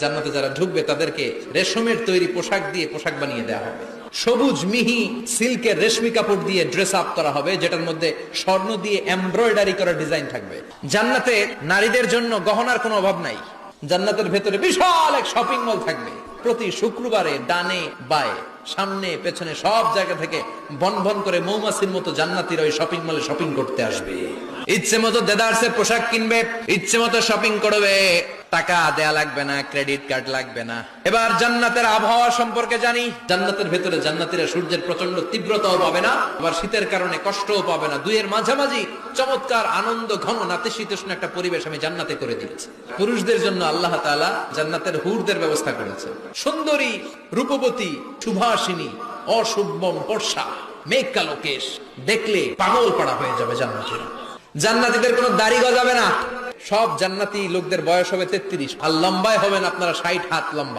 জান্নাতে যারা ঢুকবে তাদেরকে রেশমের তৈরি পোশাক দিয়ে পোশাক বানিয়ে দেওয়া হবে, সবুজ মিহি সিল্কের রেশমি কাপড় দিয়ে ড্রেস আপ করা হবে, যেটার মধ্যে স্বর্ণ দিয়ে এমব্রয়ডারি করা ডিজাইন থাকবে। জান্নাতে নারীদের জন্য গহনার কোনো অভাব নাই। জান্নাতের ভেতরে বিশাল এক শপিং মল থাকবে। প্রতি শুক্রবারে ডানে বায়ে সামনে পেছনে সব জায়গা থেকে বন বন করে মৌমাছির মতো জান্নাতীরা ওই শপিং মলে শপিং করতে আসবে। ইচ্ছে মতো দেদারসের পোশাক কিনবে, ইচ্ছে মতো শপিং করবে, টাকা দেয়া লাগবে না, ক্রেডিট কার্ড লাগবে না। এবার জান্নাতের আবহাওয়া সম্পর্কে জানি। জান্নাতের ভেতরে জান্নাতীরা সূর্যের প্রচন্ড তীব্রতাও পাবে না, আবার শীতের কারণে কষ্টও পাবে না। দুইয়ের মাঝামাঝি চমৎকার আনন্দ ঘন নাতিশীতোষ্ণ একটা পরিবেশ আমি জান্নাতে করে দিয়েছি। পুরুষদের জন্য আল্লাহ তাআলা জান্নাতের হুরদের ব্যবস্থা করেছে। সুন্দরী, রূপবতী, সুভাষিনী, অশুভম বর্ষা, মেঘ কালো কেশ, দেখলে পাগল পাড়া হয়ে যাবে জান্নাতীরা। জান্নাতীদের কোনো দাড়ি গজাবে না। সব জান্নাতি লোকদের বয়স হবে 33, আর লম্বায় হবেন আপনারা 60 হাত লম্বা।